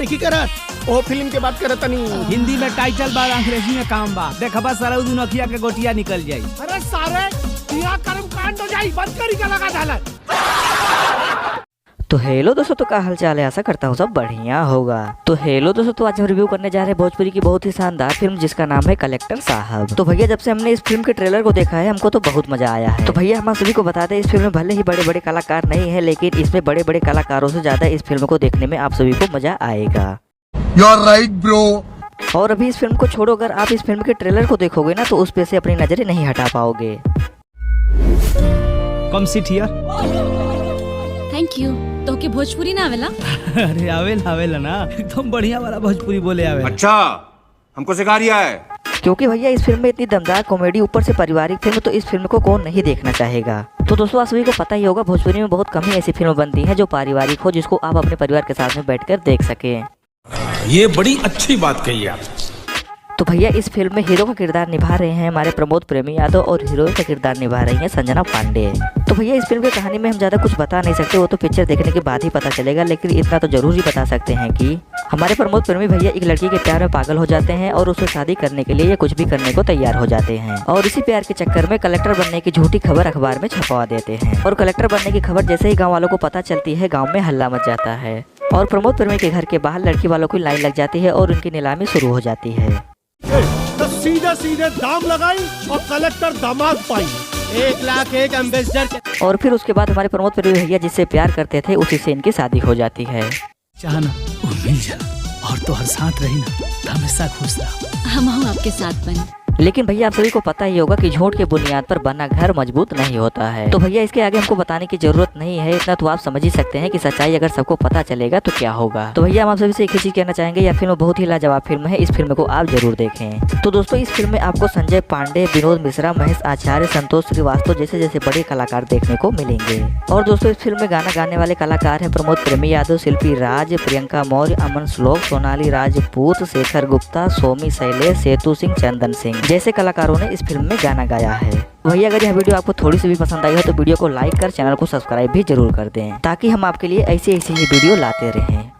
नहीं करत। ओ फिल्म के बात करत नहीं। हिंदी में टाइटल बा, अंग्रेजी में काम बा। देखबा सारा दिन अखिया के गोटिया निकल जाई। अरे सारे यहाँ कर्म कांड हो जाई, बंद करी का लगा डाला। तो हेलो दोस्तों, तो क्या हाल चाल है? आशा करता हूँ सब बढ़िया होगा। तो हेलो दोस्तों, तो आज हम रिव्यू करने जा रहे हैं भोजपुरी की बहुत ही शानदार फिल्म जिसका नाम है कलेक्टर साहब। तो भैया जब से हमने इस फिल्म के ट्रेलर को देखा है हमको तो बहुत मजा आया है। तो भैया हम सभी को बता दें, इस फिल्म में भले ही बड़े बड़े कलाकार नहीं है, लेकिन इसमें बड़े बड़े कलाकारों से ज्यादा इस फिल्म को देखने में आप सभी को मजा आएगा। You are right, bro. और अभी इस फिल्म को छोड़ो, अगर आप इस फिल्म के ट्रेलर को देखोगे ना तो उस पे से अपनी नजरें नहीं हटा पाओगे। कम सीट हियर। Thank you. तो के भोजपुरी ना आवेला? अरे आवेला ना, एकदम बढ़िया वाला भोजपुरी बोले आवेला। अच्छा, हमको सिखा रिया है। क्योंकि भैया इस फिल्म में इतनी दमदार कॉमेडी, ऊपर से पारिवारिक फिल्म, तो इस फिल्म को कौन नहीं देखना चाहेगा। तो दोस्तों आप सभी को पता ही होगा, भोजपुरी में बहुत कम ही ऐसी फिल्म बनती है जो पारिवारिक हो, जिसको आप अपने परिवार के साथ में बैठकर देख सके। ये बड़ी अच्छी बात कही आप। तो भैया इस फिल्म में हीरो का किरदार निभा रहे हैं हमारे प्रमोद प्रेमी यादव और हीरोइन का किरदार निभा रही हैं संजना पांडे। तो भैया इस फिल्म की कहानी में हम ज्यादा कुछ बता नहीं सकते, वो तो पिक्चर देखने के बाद ही पता चलेगा, लेकिन इतना तो जरूर ही बता सकते हैं कि हमारे प्रमोद प्रेमी भैया एक लड़की के प्यार में पागल हो जाते हैं और उससे शादी करने के लिए या कुछ भी करने को तैयार हो जाते हैं, और इसी प्यार के चक्कर में कलेक्टर बनने की झूठी खबर अखबार में छपवा देते हैं। और कलेक्टर बनने की खबर जैसे ही गाँव वालों को पता चलती है, गाँव में हल्ला मच जाता है और प्रमोद प्रेमी के घर के बाहर लड़की वालों की लाइन लग जाती है और उनकी नीलामी शुरू हो जाती है। तो सीधे सीधे दाम लगाई और कलेक्टर दामाद पाई। 1 लाख एक एम्बेसडर। और फिर उसके बाद हमारे प्रमोद प्रेमी भैया जिससे प्यार करते थे उसी से इनकी शादी हो जाती है। चाहना वो मिल जा और तो हर साथ रही ना, तो हमेशा खुश रहो। हम आपके साथ बन। लेकिन भैया आप सभी को पता ही होगा कि झूठ के बुनियाद पर बना घर मजबूत नहीं होता है। तो भैया इसके आगे हमको बताने की जरूरत नहीं है, इतना तो आप समझ ही सकते हैं कि सच्चाई अगर सबको पता चलेगा तो क्या होगा। तो भैया हम आप सभी से एक ही चीज कहना चाहेंगे, यह फिल्म बहुत ही लाजवाब फिल्म है, इस फिल्म को आप जरूर देखें। तो दोस्तों इस फिल्म में आपको संजय पांडे, विनोद मिश्रा, महेश आचार्य, संतोष श्रीवास्तव जैसे बड़े कलाकार देखने को मिलेंगे। और दोस्तों इस फिल्म में गाना गाने वाले कलाकार हैं प्रमोद प्रेमी यादव, शिल्पी राज, प्रियंका मौर्य, अमन श्लोक, सोनाली राजपूत, शेखर गुप्ता, सोमी शैलेश, सेतु सिंह, चंदन सिंह जैसे कलाकारों ने इस फिल्म में गाना गाया है। वही अगर यह वीडियो आपको थोड़ी सी भी पसंद आई हो तो वीडियो को लाइक कर चैनल को सब्सक्राइब भी जरूर कर दें, ताकि हम आपके लिए ऐसी ही वीडियो लाते रहें।